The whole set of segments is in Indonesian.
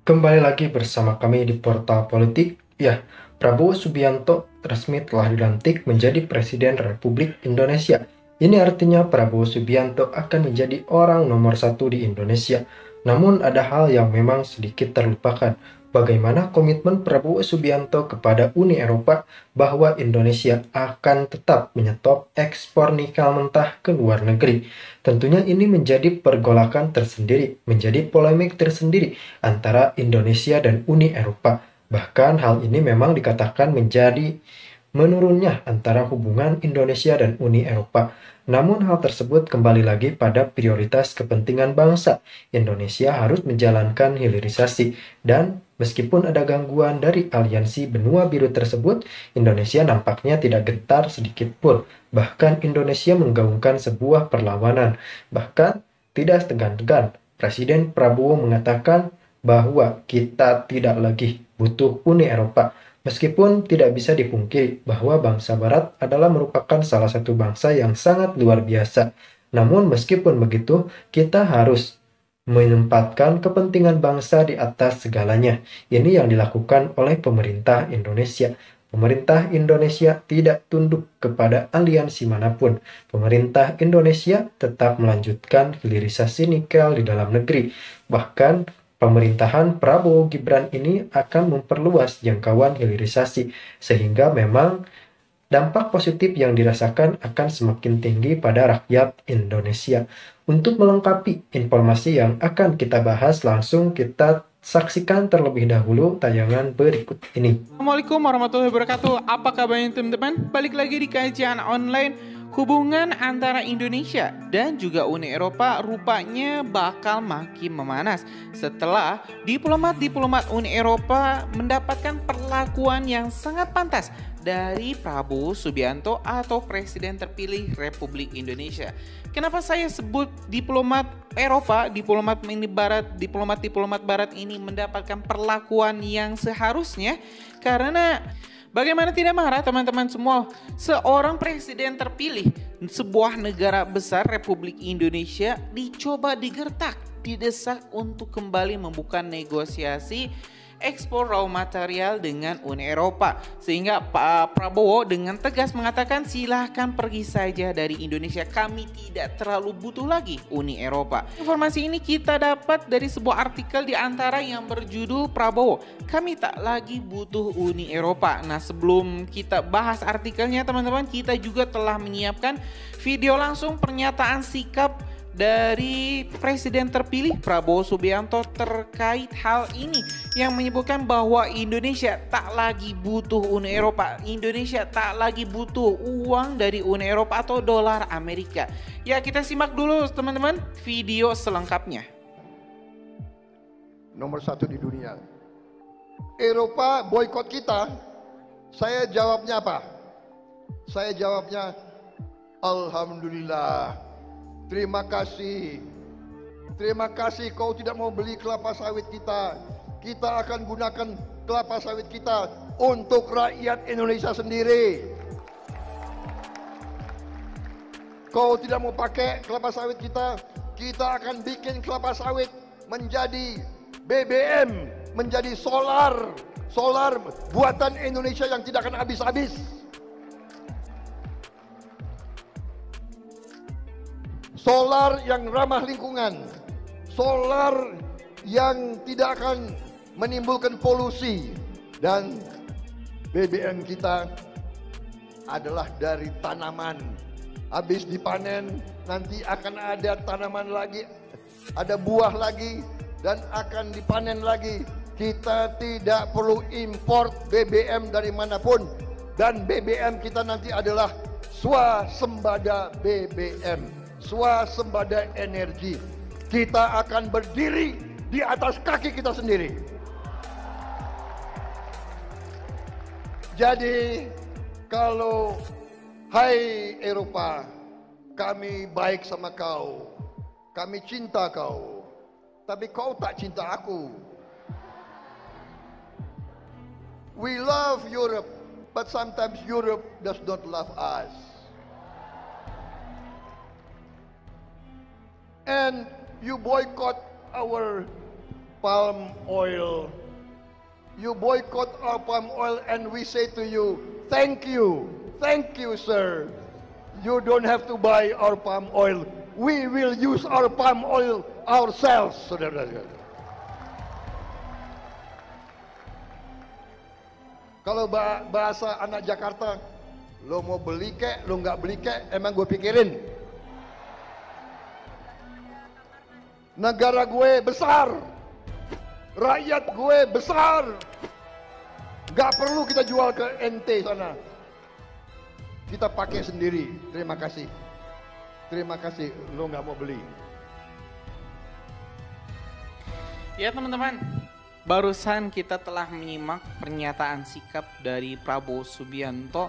Kembali lagi bersama kami di Portal Politik. Ya, Prabowo Subianto resmi telah dilantik menjadi Presiden Republik Indonesia. Ini artinya Prabowo Subianto akan menjadi orang nomor satu di Indonesia. Namun ada hal yang memang sedikit terlupakan. Bagaimana komitmen Prabowo Subianto kepada Uni Eropa bahwa Indonesia akan tetap menyetop ekspor nikel mentah ke luar negeri. Tentunya ini menjadi pergolakan tersendiri, menjadi polemik tersendiri antara Indonesia dan Uni Eropa. Bahkan hal ini memang dikatakan menjadi menurunnya antara hubungan Indonesia dan Uni Eropa. Namun hal tersebut kembali lagi pada prioritas kepentingan bangsa. Indonesia harus menjalankan hilirisasi dan meskipun ada gangguan dari aliansi benua biru tersebut, Indonesia nampaknya tidak gentar sedikit pun. Bahkan Indonesia menggaungkan sebuah perlawanan. Bahkan tidak segan-segan, Presiden Prabowo mengatakan bahwa kita tidak lagi butuh Uni Eropa. Meskipun tidak bisa dipungkiri bahwa bangsa Barat adalah merupakan salah satu bangsa yang sangat luar biasa. Namun meskipun begitu, kita harus menempatkan kepentingan bangsa di atas segalanya. Ini yang dilakukan oleh pemerintah Indonesia. Pemerintah Indonesia tidak tunduk kepada aliansi manapun. Pemerintah Indonesia tetap melanjutkan hilirisasi nikel di dalam negeri. Bahkan pemerintahan Prabowo Gibran ini akan memperluas jangkauan hilirisasi sehingga memang dampak positif yang dirasakan akan semakin tinggi pada rakyat Indonesia. Untuk melengkapi informasi yang akan kita bahas, langsung kita saksikan terlebih dahulu tayangan berikut ini. Assalamualaikum warahmatullahi wabarakatuh. Apa kabarnya teman-teman? Balik lagi di kajian online. Hubungan antara Indonesia dan juga Uni Eropa rupanya bakal makin memanas setelah diplomat-diplomat Uni Eropa mendapatkan perlakuan yang sangat pantas dari Prabowo Subianto atau Presiden terpilih Republik Indonesia. Kenapa saya sebut diplomat Eropa, diplomat Barat ini mendapatkan perlakuan yang seharusnya? Karena bagaimana tidak marah teman-teman semua, seorang presiden terpilih sebuah negara besar Republik Indonesia dicoba digertak, didesak untuk kembali membuka negosiasi ekspor raw material dengan Uni Eropa. Sehingga Pak Prabowo dengan tegas mengatakan silahkan pergi saja dari Indonesia, kami tidak terlalu butuh lagi Uni Eropa. Informasi ini kita dapat dari sebuah artikel di antara yang berjudul Prabowo, kami tak lagi butuh Uni Eropa. Nah, sebelum kita bahas artikelnya teman-teman, kita juga telah menyiapkan video langsung pernyataan sikap dari Presiden terpilih Prabowo Subianto terkait hal ini yang menyebutkan bahwa Indonesia tak lagi butuh Uni Eropa, Indonesia tak lagi butuh uang dari Uni Eropa atau dolar Amerika. Ya, kita simak dulu teman-teman video selengkapnya. Nomor satu di dunia. Eropa boykot kita. Saya jawabnya apa? Saya jawabnya Alhamdulillah. Terima kasih. Terima kasih kau tidak mau beli kelapa sawit kita. Kita akan gunakan kelapa sawit kita untuk rakyat Indonesia sendiri. Kau tidak mau pakai kelapa sawit kita. Kita akan bikin kelapa sawit menjadi BBM, menjadi solar. Solar buatan Indonesia yang tidak akan habis-habis. Solar yang ramah lingkungan, solar yang tidak akan menimbulkan polusi, dan BBM kita adalah dari tanaman. Habis dipanen nanti akan ada tanaman lagi, ada buah lagi, dan akan dipanen lagi. Kita tidak perlu import BBM dari manapun, dan BBM kita nanti adalah swasembada BBM. Swasembada energi. Kita akan berdiri di atas kaki kita sendiri. Jadi kalau hai Eropa, kami baik sama kau, kami cinta kau, tapi kau tak cinta aku. We love Europe, but sometimes Europe does not love us. And you boycott our palm oil. You boycott our palm oil and we say to you, thank you, sir. You don't have to buy our palm oil. We will use our palm oil ourselves, saudara-saudara. Kalau bahasa anak Jakarta, lo mau beli kek, lo nggak beli kek, emang gue pikirin. Negara gue besar, rakyat gue besar, nggak perlu kita jual ke NT sana. Kita pakai sendiri. Terima kasih, lo nggak mau beli. Ya teman-teman, barusan kita telah menyimak pernyataan sikap dari Prabowo Subianto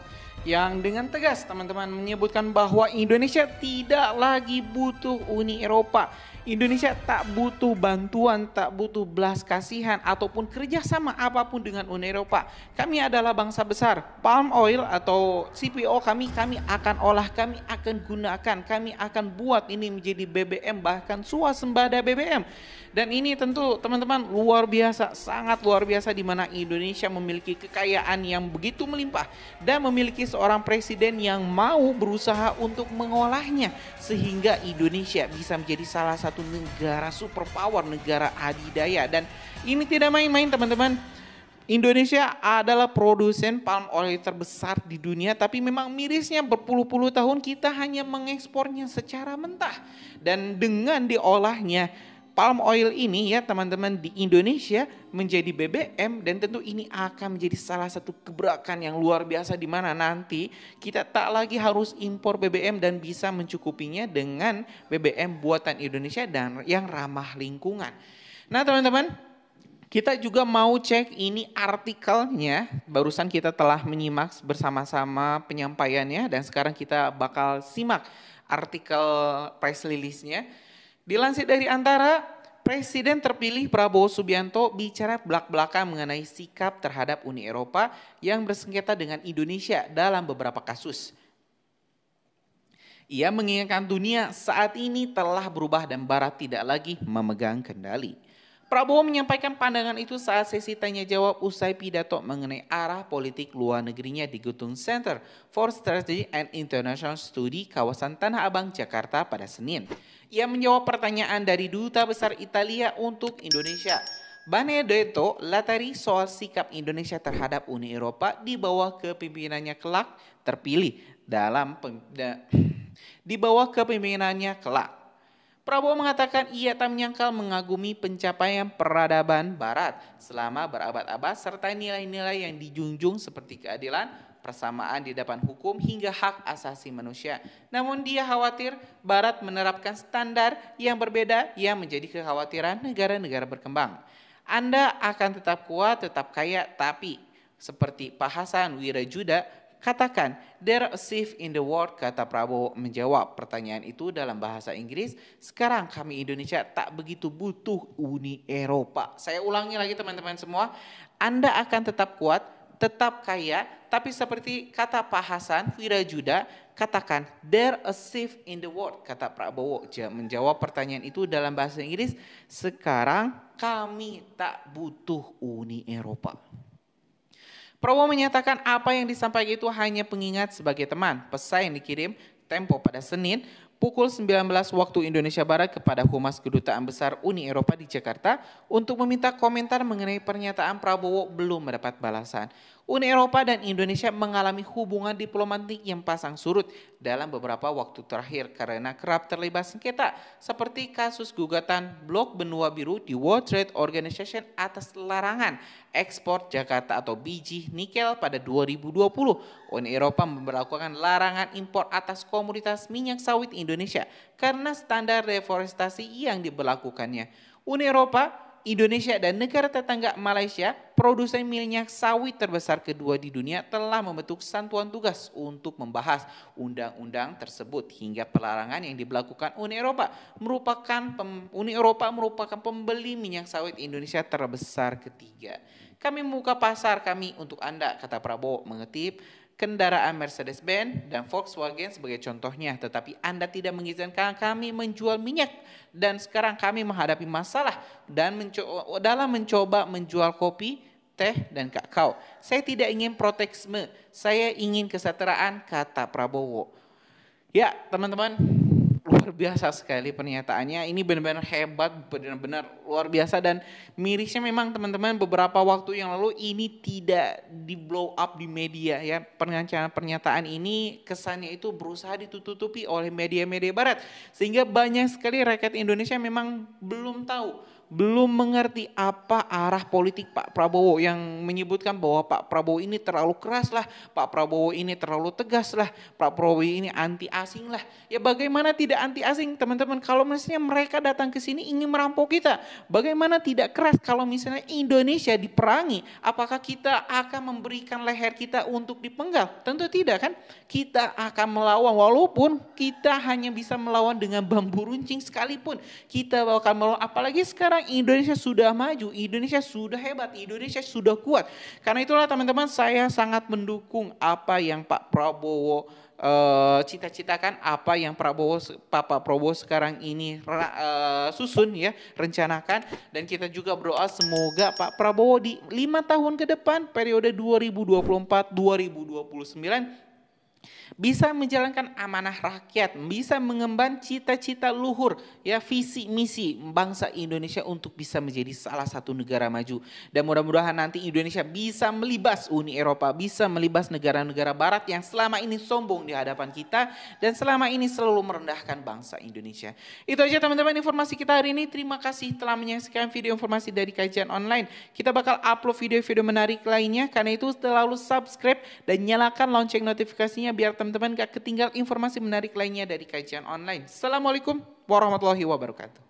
yang dengan tegas teman-teman menyebutkan bahwa Indonesia tidak lagi butuh Uni Eropa. Indonesia tak butuh bantuan, tak butuh belas kasihan ataupun kerjasama apapun dengan Uni Eropa. Kami adalah bangsa besar. Palm oil atau CPO kami akan olah, kami akan gunakan, kami akan buat ini menjadi BBM, bahkan swasembada BBM. Dan ini tentu teman-teman luar biasa, sangat luar biasa, di mana Indonesia memiliki kekayaan yang begitu melimpah dan memiliki seorang presiden yang mau berusaha untuk mengolahnya sehingga Indonesia bisa menjadi salah satu negara superpower, negara adidaya. Dan ini tidak main-main teman-teman. Indonesia adalah produsen palm oil terbesar di dunia, tapi memang mirisnya berpuluh-puluh tahun kita hanya mengekspornya secara mentah. Dan dengan diolahnya palm oil ini ya teman-teman di Indonesia menjadi BBM, dan tentu ini akan menjadi salah satu gebrakan yang luar biasa di mana nanti kita tak lagi harus impor BBM dan bisa mencukupinya dengan BBM buatan Indonesia dan yang ramah lingkungan. Nah teman-teman, kita juga mau cek ini artikelnya, barusan kita telah menyimak bersama-sama penyampaiannya dan sekarang kita bakal simak artikel press release-nya. Dilansir dari Antara, Presiden terpilih Prabowo Subianto bicara belak-belakan mengenai sikap terhadap Uni Eropa yang bersengketa dengan Indonesia dalam beberapa kasus. Ia mengingatkan dunia saat ini telah berubah dan Barat tidak lagi memegang kendali. Prabowo menyampaikan pandangan itu saat sesi tanya jawab usai pidato mengenai arah politik luar negerinya di Gutun Center for Strategy and International Study kawasan Tanah Abang, Jakarta pada Senin. Ia menjawab pertanyaan dari Duta Besar Italia untuk Indonesia, Benedetto Latari, soal sikap Indonesia terhadap Uni Eropa di bawah kepemimpinannya kelak terpilih kelak. Prabowo mengatakan ia tak menyangkal mengagumi pencapaian peradaban Barat selama berabad-abad serta nilai-nilai yang dijunjung seperti keadilan, persamaan di depan hukum hingga hak asasi manusia. Namun dia khawatir Barat menerapkan standar yang berbeda yang menjadi kekhawatiran negara-negara berkembang. Anda akan tetap kuat, tetap kaya, tapi seperti Pak Hasan Wirajuda katakan, there a safe in the world, kata Prabowo menjawab pertanyaan itu dalam bahasa Inggris. Sekarang kami Indonesia tak begitu butuh Uni Eropa. Saya ulangi lagi teman-teman semua, Anda akan tetap kuat, tetap kaya, tapi seperti kata Pak Hasan Wirajuda, katakan, there a safe in the world, kata Prabowo menjawab pertanyaan itu dalam bahasa Inggris. Sekarang kami tak butuh Uni Eropa. Prabowo menyatakan apa yang disampaikan itu hanya pengingat sebagai teman. Pesan yang dikirim Tempo pada Senin pukul 19 waktu Indonesia Barat kepada Humas Kedutaan Besar Uni Eropa di Jakarta untuk meminta komentar mengenai pernyataan Prabowo belum mendapat balasan. Uni Eropa dan Indonesia mengalami hubungan diplomatik yang pasang surut dalam beberapa waktu terakhir karena kerap terlibat sengketa seperti kasus gugatan Blok Benua Biru di World Trade Organization atas larangan ekspor Jakarta atau biji nikel pada 2020. Uni Eropa memberlakukan larangan impor atas komoditas minyak sawit Indonesia karena standar deforestasi yang diberlakukannya. Uni Eropa, Indonesia dan negara tetangga Malaysia, produsen minyak sawit terbesar kedua di dunia, telah membentuk satuan tugas untuk membahas undang-undang tersebut hingga pelarangan yang diberlakukan Uni Eropa merupakan pembeli minyak sawit Indonesia terbesar ketiga. Kami membuka pasar kami untuk Anda, kata Prabowo mengutip kendaraan Mercedes-Benz dan Volkswagen sebagai contohnya. Tetapi Anda tidak mengizinkan kami menjual minyak. Dan sekarang kami menghadapi masalah dan dalam mencoba menjual kopi, teh, dan kakao. Saya tidak ingin proteksme, saya ingin kesetaraan, kata Prabowo. Ya teman-teman, luar biasa sekali pernyataannya. Ini benar-benar hebat, benar-benar luar biasa. Dan mirisnya memang teman-teman, beberapa waktu yang lalu ini tidak di blow up di media ya. Pernyataan ini kesannya itu berusaha ditutupi oleh media-media barat. Sehingga banyak sekali rakyat Indonesia memang belum tahu, belum mengerti apa arah politik Pak Prabowo, yang menyebutkan bahwa Pak Prabowo ini terlalu keras lah, Pak Prabowo ini terlalu tegas lah, Pak Prabowo ini anti asing lah. Ya bagaimana tidak anti asing teman-teman, kalau misalnya mereka datang ke sini ingin merampok kita? Bagaimana tidak keras kalau misalnya Indonesia diperangi? Apakah kita akan memberikan leher kita untuk dipenggal? Tentu tidak kan? Kita akan melawan, walaupun kita hanya bisa melawan dengan bambu runcing sekalipun. Kita akan melawan, apalagi sekarang Indonesia sudah maju, Indonesia sudah hebat, Indonesia sudah kuat. Karena itulah teman-teman, saya sangat mendukung apa yang Pak Prabowo cita-citakan, apa yang Pak Prabowo sekarang ini susun ya, rencanakan. Dan kita juga berdoa semoga Pak Prabowo di 5 tahun ke depan, periode 2024-2029, bisa menjalankan amanah rakyat, bisa mengemban cita-cita luhur, ya visi misi bangsa Indonesia untuk bisa menjadi salah satu negara maju. Dan mudah-mudahan nanti Indonesia bisa melibas Uni Eropa, bisa melibas negara-negara barat yang selama ini sombong di hadapan kita dan selama ini selalu merendahkan bangsa Indonesia. Itu aja teman-teman informasi kita hari ini. Terima kasih telah menyaksikan video informasi dari Kajian Online. Kita bakal upload video-video menarik lainnya, karena itu selalu subscribe dan nyalakan lonceng notifikasinya biar teman-teman gak ketinggal informasi menarik lainnya dari Kajian Online. Assalamualaikum warahmatullahi wabarakatuh.